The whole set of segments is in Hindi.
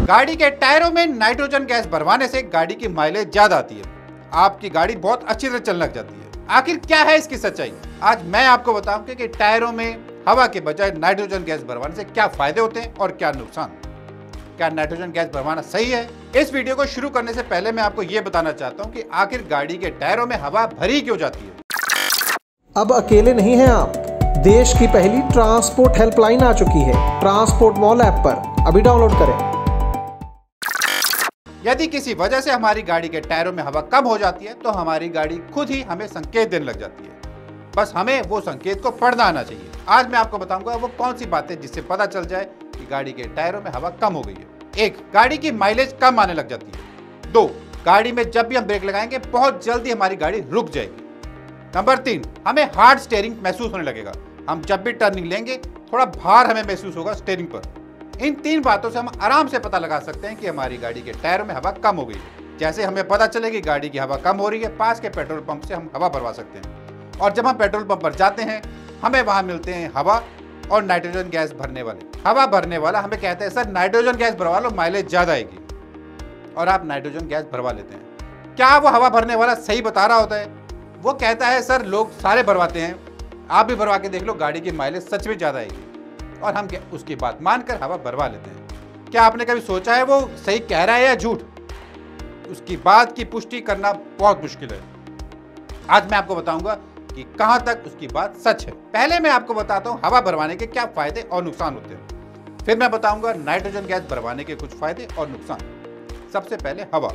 गाड़ी के टायरों में नाइट्रोजन गैस भरवाने से गाड़ी की माइलेज ज्यादा आती है, आपकी गाड़ी बहुत अच्छी तरह चलने लग जाती है। आखिर क्या है इसकी सच्चाई, आज मैं आपको बताऊंगा कि टायरों में हवा के बजाय नाइट्रोजन गैस भरवाने से क्या फायदे होते हैं और क्या नुकसान। क्या नाइट्रोजन गैस भरवाना सही है? इस वीडियो को शुरू करने से पहले मैं आपको यह बताना चाहता हूं कि आखिर गाड़ी के टायरों में हवा भरी क्यों जाती है। अब अकेले नहीं हैं आप, देश की पहली ट्रांसपोर्ट हेल्पलाइन आ चुकी है ट्रांसपोर्ट मॉल ऐप पर, अभी डाउनलोड करें। यदि किसी वजह से हमारी गाड़ी के टायरों में हवा कम हो जाती है तो हमारी गाड़ी खुद ही हमें संकेत देने लग जाती है, बस हमें वो संकेत को पढ़ना आना चाहिए। आज मैं आपको बताऊंगा वो कौन सी बातें जिससे पता चल जाए कि गाड़ी के टायरों में हवा कम हो गई है। 1. गाड़ी की माइलेज कम आने लग जाती है। 2. गाड़ी में जब भी हम ब्रेक लगाएंगे बहुत जल्दी हमारी गाड़ी रुक जाएगी। नंबर 3. हमें हार्ड स्टीयरिंग महसूस होने लगेगा, हम जब भी टर्निंग लेंगे थोड़ा भार हमें महसूस होगा स्टीयरिंग पर। इन 3 बातों से हम आराम से पता लगा सकते हैं कि हमारी गाड़ी के टायरों में हवा कम हो गई है। जैसे हमें पता चलेगी गाड़ी की हवा कम हो रही है, पास के पेट्रोल पंप से हम हवा भरवा सकते हैं, और जब हम पेट्रोल पंप पर जाते हैं हमें वहां मिलते हैं हवा और नाइट्रोजन गैस भरने वाले। हवा भरने वाला हमें कहते हैं सर नाइट्रोजन गैस भरवा लो, माइलेज ज्यादा आएगी, और आप नाइट्रोजन गैस भरवा लेते हैं। क्या वो हवा भरने वाला सही बता रहा होता है? वो कहता है सर लोग सारे भरवाते हैं, आप भी भरवा के देख लो, गाड़ी की माइलेज सच में ज्यादा आएगी, और हम उसकी बात मानकर हवा भरवा लेते हैं। क्या आपने कभी सोचा है वो सही कह रहा है या झूठ? उसकी बात की पुष्टि करना बहुत मुश्किल है। आज मैं आपको बताऊंगा कि कहां तक उसकी बात सच है। पहले मैं आपको बताता हूं हवा भरवाने के क्या फायदे और नुकसान होते हैं, फिर मैं बताऊंगा नाइट्रोजन गैस भरवाने के कुछ फायदे और नुकसान। सबसे पहले हवा।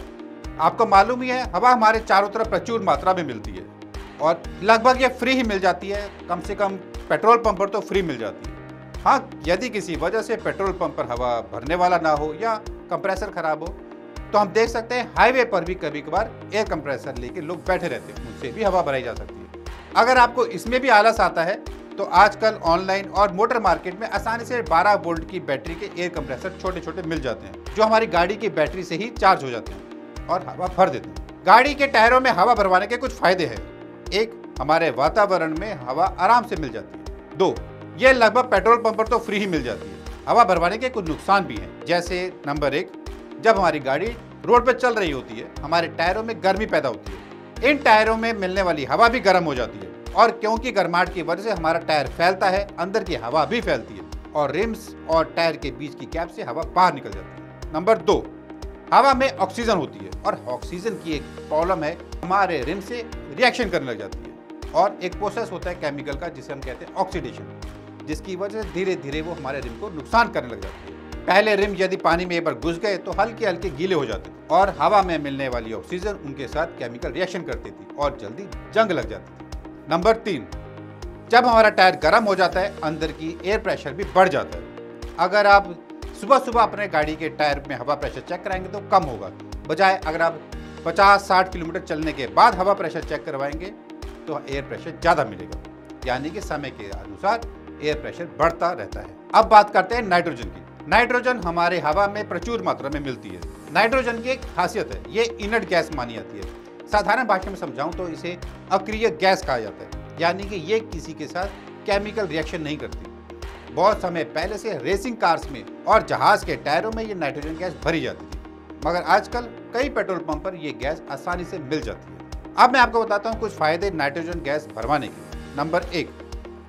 आपको मालूम ही है हवा हमारे चारों तरफ प्रचुर मात्रा में मिलती है और लगभग ये फ्री ही मिल जाती है, कम से कम पेट्रोल पंप पर तो फ्री मिल जाती है। हाँ, यदि किसी वजह से पेट्रोल पंप पर हवा भरने वाला ना हो या कंप्रेसर खराब हो तो हम देख सकते हैं हाईवे पर भी कभी कभार एयर कंप्रेसर लेके लोग बैठे रहते हैं, उनसे भी हवा भराई जा सकती है। अगर आपको इसमें भी आलस आता है तो आजकल ऑनलाइन और मोटर मार्केट में आसानी से 12 वोल्ट की बैटरी के एयर कंप्रेसर छोटे छोटे मिल जाते हैं, जो हमारी गाड़ी की बैटरी से ही चार्ज हो जाते हैं और हवा भर देते हैं। गाड़ी के टायरों में हवा भरवाने के कुछ फायदे हैं। 1. हमारे वातावरण में हवा आराम से मिल जाती है। 2. ये लगभग पेट्रोल पंप पर तो फ्री ही मिल जाती है। हवा भरवाने के कुछ नुकसान भी हैं, जैसे नंबर 1, जब हमारी गाड़ी रोड पर चल रही होती है हमारे टायरों में गर्मी पैदा होती है। इन टायरों में मिलने वाली हवा भी गर्म हो जाती है, और क्योंकि गर्माहट की वजह से हमारा टायर फैलता है, अंदर की हवा भी फैलती है और रिम्स और टायर के बीच की गैप से हवा बाहर निकल जाती है। नंबर 2, हवा में ऑक्सीजन होती है, और ऑक्सीजन की एक प्रॉब्लम है, हमारे रिम से रिएक्शन करने लग जाती है और एक प्रोसेस होता है केमिकल का जिसे हम कहते हैं ऑक्सीडेशन, जिसकी वजह से धीरे धीरे वो हमारे रिम को नुकसान करने लग जाती है। पहले रिम यदि पानी में एक बार घुस गए तो हल्के हल्के गीले हो जाते थे, और हवा में मिलने वाली ऑक्सीजन उनके साथ केमिकल रिएक्शन करती थी और जल्दी जंग लग जाती थी। नंबर 3, जब हमारा टायर गर्म हो जाता है अंदर की एयर प्रेशर भी बढ़ जाता है। अगर आप सुबह सुबह अपने गाड़ी के टायर में हवा प्रेशर चेक कराएंगे तो कम होगा, बजाय अगर आप 50-60 किलोमीटर चलने के बाद हवा प्रेशर चेक करवाएंगे तो एयर प्रेशर ज़्यादा मिलेगा, यानी कि समय के अनुसार एयर प्रेशर बढ़ता रहता है। अब बात करते हैं नाइट्रोजन की। नाइट्रोजन हमारे हवा में प्रचुर मात्रा में मिलती है। नाइट्रोजन की एक खासियत है, ये इनर्ट गैस मानी जाती है। साधारण भाषा में समझाऊं तो इसे अक्रिय गैस कहा जाता है, यानी कि ये किसी के साथ केमिकल रिएक्शन नहीं करती। बहुत समय पहले से रेसिंग कार्स में और जहाज के टायरों में ये नाइट्रोजन गैस भरी जाती थी, मगर आजकल कई पेट्रोल पंप पर यह गैस आसानी से मिल जाती है। अब मैं आपको बताता हूँ कुछ फायदे नाइट्रोजन गैस भरवाने के। नंबर 1,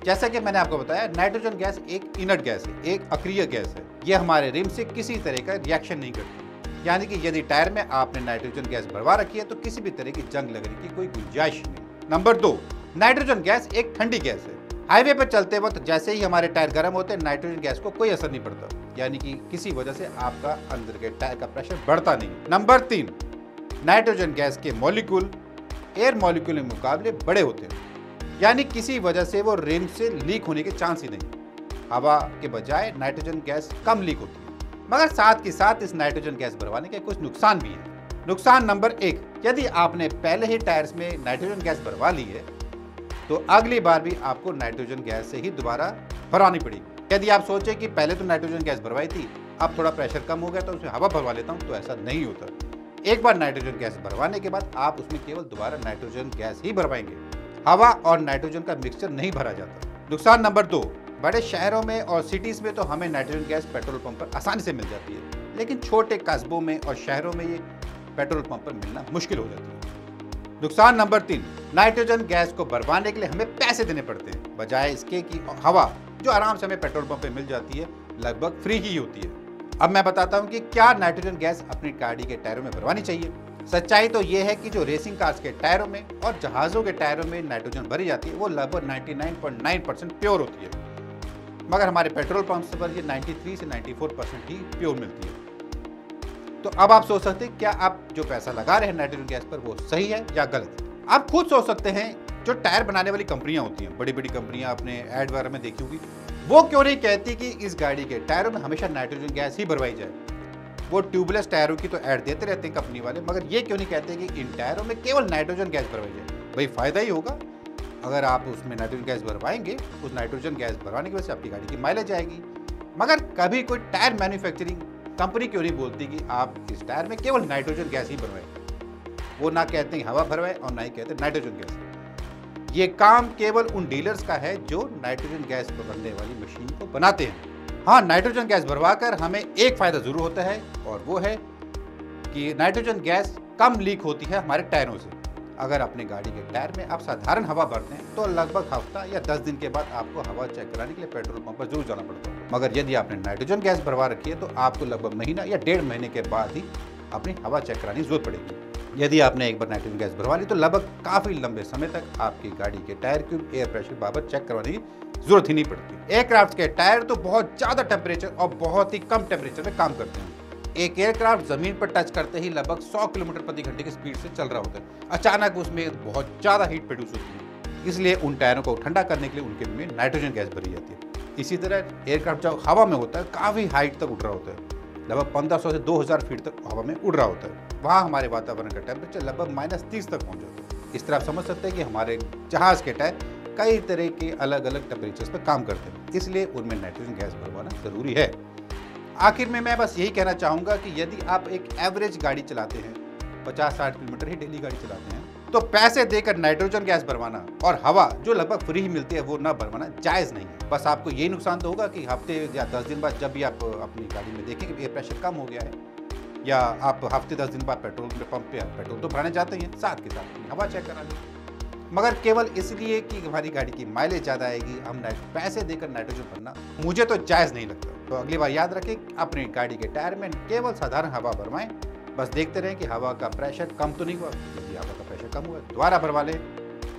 जैसा कि मैंने आपको बताया नाइट्रोजन गैस एक इनर्ट गैस है, एक अक्रिय गैस है। यह हमारे रिम से किसी तरह का रिएक्शन नहीं करती, यानी कि यदि टायर में आपने नाइट्रोजन गैस भरवा रखी है तो किसी भी तरह की जंग लगने की कोई गुंजाइश नहीं। नंबर 2, नाइट्रोजन गैस एक ठंडी गैस है। हाईवे पर चलते वक्त जैसे ही हमारे टायर गर्म होते हैं नाइट्रोजन गैस को कोई असर नहीं पड़ता, यानी कि किसी वजह से आपका अंदर के टायर का प्रेशर बढ़ता नहीं। नंबर 3, नाइट्रोजन गैस के मॉलिक्यूल एयर मॉलिक्यूल के मुकाबले बड़े होते हैं, यानी किसी वजह से वो रिम से लीक होने के चांस ही नहीं। हवा के बजाय नाइट्रोजन गैस कम लीक होती है, मगर साथ के साथ इस नाइट्रोजन गैस भरवाने के कुछ नुकसान भी हैं। नुकसान नंबर 1, यदि आपने पहले ही टायर्स में नाइट्रोजन गैस भरवा ली है तो अगली बार भी आपको नाइट्रोजन गैस से ही दोबारा भरवानी पड़ेगी। यदि आप सोचें कि पहले तो नाइट्रोजन गैस भरवाई थी, अब थोड़ा प्रेशर कम हो गया तो उसमें हवा भरवा लेता हूँ, तो ऐसा नहीं होता। एक बार नाइट्रोजन गैस भरवाने के बाद आप उसमें केवल दोबारा नाइट्रोजन गैस ही भरवाएंगे, हवा और नाइट्रोजन का मिक्सचर नहीं भरा जाता। नुकसान नंबर 2, बड़े शहरों में और सिटीज में तो हमें नाइट्रोजन गैस पेट्रोल पंप पर आसानी से मिल जाती है, लेकिन छोटे कस्बों में और शहरों में ये पेट्रोल पंप पर मिलना मुश्किल हो जाती है। नुकसान नंबर 3, नाइट्रोजन गैस को भरवाने के लिए हमें पैसे देने पड़ते हैं, बजाय इसके कि हवा जो आराम से हमें पेट्रोल पंप पे मिल जाती है लगभग फ्री ही होती है। अब मैं बताता हूँ कि क्या नाइट्रोजन गैस अपनी गाड़ी के टायरों में भरवानी चाहिए। सच्चाई तो ये है कि जो रेसिंग कार्स के टायरों में और जहाज़ों के टायरों में नाइट्रोजन भरी जाती है वो लगभग 99.9% प्योर होती है, मगर हमारे पेट्रोल पंप्स पर ये 93 से 94% ही प्योर मिलती है। तो अब आप सोच सकते हैं क्या आप जो पैसा लगा रहे हैं नाइट्रोजन गैस पर वो सही है या गलत है। आप खुद सोच सकते हैं जो टायर बनाने वाली कंपनियां होती हैं, बड़ी बड़ी कंपनियां, आपने ऐड वगैरह में देखी होगी, वो क्यों नहीं कहती कि इस गाड़ी के टायरों में हमेशा नाइट्रोजन गैस ही भरवाई जाए। वो ट्यूबलेस टायरों की तो ऐड देते रहते हैं कंपनी वाले, मगर ये क्यों नहीं कहते कि इन टायरों में केवल नाइट्रोजन गैस भरवाई जाए। भाई फायदा ही होगा, अगर आप उसमें नाइट्रोजन गैस भरवाएंगे, उस नाइट्रोजन गैस भरवाने की वजह से आपकी गाड़ी की माइलेज आएगी। मगर कभी कोई टायर मैन्युफैक्चरिंग कंपनी क्यों नहीं बोलती कि आप इस टायर में केवल नाइट्रोजन गैस ही भरवाएं। वो ना कहते हैं हवा भरवाएं और ना ही कहते नाइट्रोजन गैस। ये काम केवल उन डीलर्स का है जो नाइट्रोजन गैस भरने वाली मशीन को बनाते हैं। हाँ, नाइट्रोजन गैस भरवाकर हमें एक फायदा जरूर होता है, और वो है कि नाइट्रोजन गैस कम लीक होती है हमारे टायरों से। अगर अपनी गाड़ी के टायर में आप साधारण हवा भरते हैं तो लगभग हफ्ता या 10 दिन के बाद आपको हवा चेक कराने के लिए पेट्रोल पंप पर जरूर जाना पड़ता है। मगर यदि आपने नाइट्रोजन गैस भरवा रखी है तो आपको लगभग महीना या 1.5 महीने के बाद ही अपनी हवा चेक कराने की जरूरत पड़ेगी। यदि आपने एक बार नाइट्रोजन गैस भरवा ली तो लगभग काफ़ी लंबे समय तक आपकी गाड़ी के टायर ट्यूब एयर प्रेशर बाबत चेक करवाने की जरूरत ही नहीं पड़ती। एयरक्राफ्ट के टायर तो बहुत ज़्यादा टेम्परेचर और बहुत ही कम टेम्परेचर में काम करते हैं। एक एयरक्राफ्ट जमीन पर टच करते ही लगभग 100 किलोमीटर प्रति घंटे की स्पीड से चल रहा होता है। अचानक उसमें बहुत ज़्यादा हीट प्रोड्यूस होती है, इसलिए उन टायरों को ठंडा करने के लिए उनके में नाइट्रोजन गैस भरी जाती है। इसी तरह एयरक्राफ्ट जब हवा में होता है काफ़ी हाइट तक उड़ रहा होता है, लगभग 1500 से 2000 फीट तक हवा में उड़ रहा होता है। वहाँ हमारे वातावरण का टेम्परेचर लगभग -30 तक पहुँच जाता है। इस तरह आप समझ सकते हैं कि हमारे जहाज़ के टायर कई तरह के अलग अलग टेम्परेचर्स पर काम करते हैं, इसलिए उनमें नाइट्रोजन गैस भरवाना ज़रूरी है। आखिर में मैं बस यही कहना चाहूँगा कि यदि आप एक एवरेज गाड़ी चलाते हैं, 50-60 किलोमीटर ही डेली गाड़ी चलाते हैं, तो पैसे देकर नाइट्रोजन गैस भरवाना और हवा जो लगभग फ्री ही मिलती है वो ना भरवाना जायज़ नहीं है। बस आपको यही नुकसान तो होगा कि हफ्ते या 10 दिन बाद जब भी आप अपनी गाड़ी में देखें कि एयर प्रेशर कम हो गया है, या आप हफ्ते 10 दिन बाद पेट्रोल पंप पे पेट्रोल तो भराने जाते हैं, साथ के साथ हवा चेक करा लें। मगर केवल इसलिए कि हमारी गाड़ी की माइलेज ज़्यादा आएगी हम पैसे देकर नाइट्रोजन भरना मुझे तो जायज़ नहीं लगता। तो अगली बार याद रखें अपनी गाड़ी के टायर में केवल साधारण हवा भरवाएं, बस देखते रहें कि हवा का प्रेशर कम तो नहीं हुआ। यदि हवा का प्रेशर कम हुआ दोबारा भरवा लें,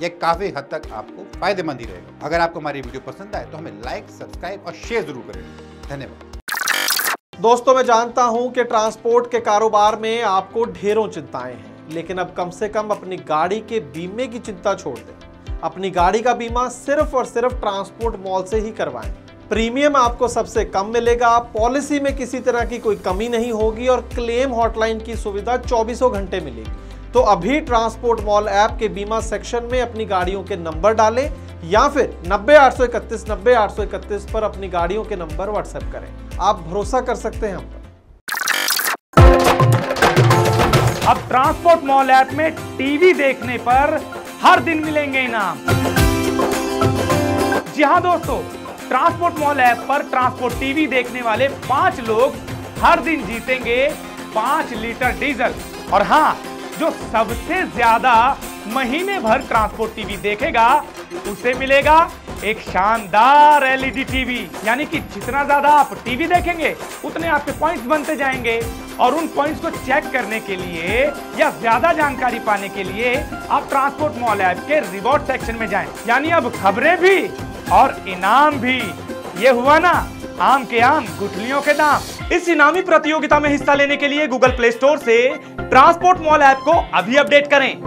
यह काफ़ी हद तक आपको फायदेमंद ही रहेगा। अगर आपको हमारी वीडियो पसंद आए तो हमें लाइक, सब्सक्राइब और शेयर जरूर करें। धन्यवाद। दोस्तों, मैं जानता हूं कि ट्रांसपोर्ट के कारोबार में आपको ढेरों चिंताएं हैं, लेकिन अब कम से कम अपनी गाड़ी के बीमे की चिंता छोड़ दें। अपनी गाड़ी का बीमा सिर्फ और सिर्फ ट्रांसपोर्ट मॉल से ही करवाएं। प्रीमियम आपको सबसे कम मिलेगा, पॉलिसी में किसी तरह की कोई कमी नहीं होगी और क्लेम हॉटलाइन की सुविधा 24 घंटे मिलेगी। तो अभी ट्रांसपोर्ट मॉल ऐप के बीमा सेक्शन में अपनी गाड़ियों के नंबर डालें या फिर 90-831 90-831 पर अपनी गाड़ियों के नंबर व्हाट्सएप करें। आप भरोसा कर सकते हैं हम पर। अब ट्रांसपोर्ट मॉल ऐप में टीवी देखने पर हर दिन मिलेंगे इनाम। जी हां दोस्तों, ट्रांसपोर्ट मॉल ऐप पर ट्रांसपोर्ट टीवी देखने वाले 5 लोग हर दिन जीतेंगे 5 लीटर डीजल। और हां, जो सबसे ज्यादा महीने भर ट्रांसपोर्ट टीवी देखेगा उसे मिलेगा एक शानदार एलईडी टीवी। यानी कि जितना ज्यादा आप टीवी देखेंगे उतने आपके पॉइंट्स बनते जाएंगे। और उन पॉइंट्स को चेक करने के लिए या ज्यादा जानकारी पाने के लिए आप ट्रांसपोर्ट मॉल ऐप के रिवॉर्ड सेक्शन में जाएं। यानी अब खबरें भी और इनाम भी। ये हुआ ना आम के आम गुठलियों के दाम। इस इनामी प्रतियोगिता में हिस्सा लेने के लिए गूगल प्ले स्टोर से ट्रांसपोर्ट मॉल ऐप को अभी अपडेट करें।